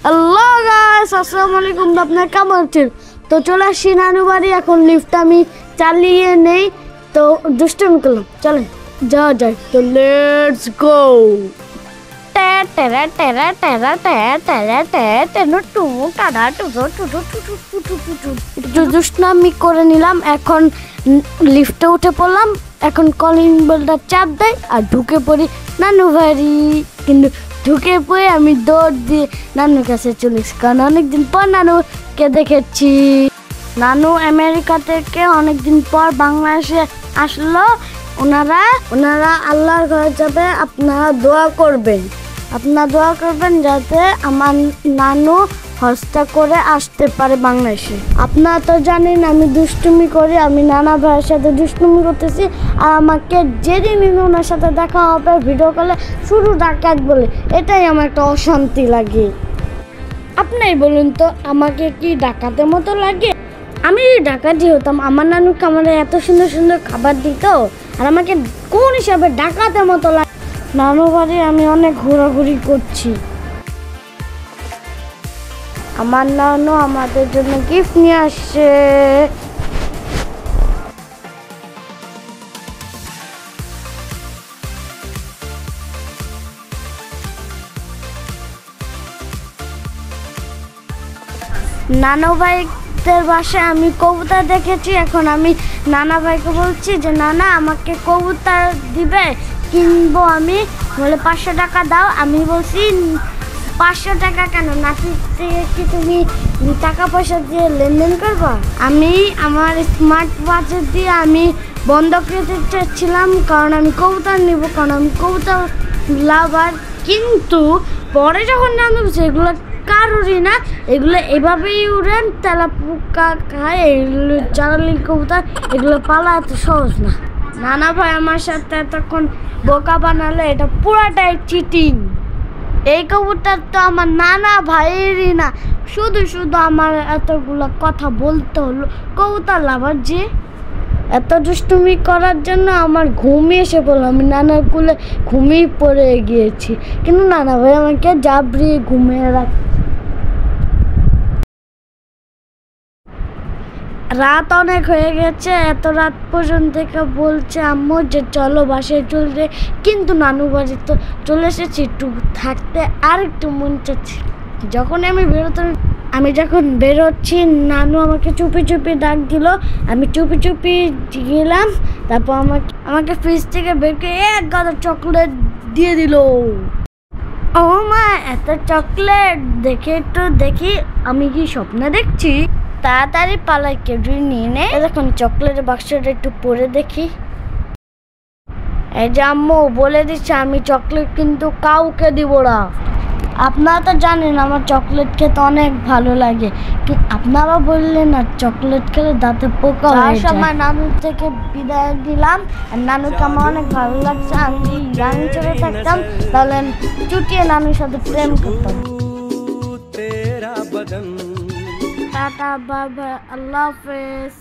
Hello guys, আসসালামু আলাইকুম। আপনারা কেমন আছেন? তো চলে আসছি নানু বাড়ি। এখন লিফট আমি চালিয়ে নেই, তো দুষ্টুমি করলাম। চলেন যাওয়া যায়। তো লেটস গো। দুষ্টামি করে নিলাম। এখন লিফটে উঠে পড়লাম। এখন কলিং বেলটা চাপ দেয় আর ঢুকে পড়ি নানু বাড়ি। কিন্তু ঢুকে পড়ে আমি দৌড় দিয়ে নানুর কাছে চলে এসেছি, কারণ অনেকদিন পর নানুকে দেখেছি। নানু আমেরিকা থেকে অনেকদিন পর বাংলাদেশে আসলো। ওনারা আল্লাহর ঘরে যাবে। আপনারা দোয়া করবেন যাতে আমার নানু হজটা করে আসতে পারে বাংলাদেশে। আপনারা তো জানেন আমি দুষ্টুমি করি। আমি নানা ভাইয়ের সাথে দুষ্টুমি করতেছি, আর আমাকে যেদিন ওনার সাথে দেখা হবে ভিডিও কলে শুধু ডাকাত বলে, এটাই আমার একটা অশান্তি লাগে। আপনাই বলুন তো, আমাকে কি ডাকাতের মতো লাগে? আমি ডাকাতি হতাম, আমার নানুকে আমার এত সুন্দর সুন্দর খাবার দিত, আর আমাকে কোন হিসাবে ডাকাতের মতো লাগে? নানু বাড়ি আমি অনেক ঘোরাঘুরি করছি। আমার নানু আমাদের জন্য গিফট নিয়ে আসছে। নানু ভাইদের বাসায় আমি কবুতর দেখেছি। এখন আমি নানা ভাইকে বলছি যে নানা আমাকে কবুতর দিবে, কিনবো আমি, বলে 500 টাকা দাও। আমি বলছি 500 টাকা কেন, নাতি থেকে কি তুমি টাকা পয়সা দিয়ে লেনদেন করবা? আমি আমার স্মার্ট ওয়াচ দিয়ে আমি বন্ধক রেখে চাচ্ছিলাম, কারণ আমি কবুতর নিব, কারণ আমি কবুতর লাভার। কিন্তু পরে যখন জানতে এগুলো কারোরই না, এগুলো এভাবেই উড়েন, তেলা পোকা খায়। এগুলো চারালি কবুতর, এগুলো পালা এত সহজ না। নানা ভাই আমার সাথে এতক্ষণ বোকা বানালে, এটা পুরাটাই চিটিং। এই কবুতর তো আমার নানা ভাইয়েরই না, শুধু আমার এতগুলো কথা বলতে হলো। কবুতর লাভার যে এত দুষ্টুমি করার জন্য আমার ঘুমিয়ে এসে পড়লো। আমি নানার কুলে ঘুমিয়ে পড়ে গিয়েছি, কিন্তু নানা ভাই আমাকে জাবড়িয়ে ঘুমিয়ে রাখ। রাত অনেক হয়ে গেছে, এত রাত পর্যন্ত বলছে আম্মু যে চলো বাসায় চলতে, কিন্তু নানু বাড়ি তো চলে এসেছি, একটু থাকতে আর একটু মন চাচ্ছে। আমি যখন বেরোচ্ছি নানু আমাকে চুপি চুপি ডাক দিল। আমি চুপি চুপি গেলাম। তারপর আমাকে ফ্রিজ থেকে বের করে এক গাদা চকলেট দিয়ে দিল। ও মা, এত চকলেট! দেখি আমি কি স্বপ্ন দেখছি? তাড়াতাড়ি পালাই, কেউ নিয়ে নে। দেখুন চকলেটের বাক্সটা একটু পরে দেখি। এই যে আম্মু বলে দিচ্ছে আমি চকলেট কিন্তু কাউকে দিব না। আপনারা তো জানেন আমার চকলেট খেতে অনেক ভালো লাগে, আপনারা বললেন না চকলেট খেলে দাঁতে পোকা হয়ে যায়। আমার নানুর থেকে বিদায় দিলাম, আর নানুকে আমার অনেক ভালো লাগছে। আমি রানী চলে থাকতাম, তাহলে চুটিয়ে নানুর সাথে প্রেম করতাম। টাটা, বাই বাই, আল্লাহ হাফেজ।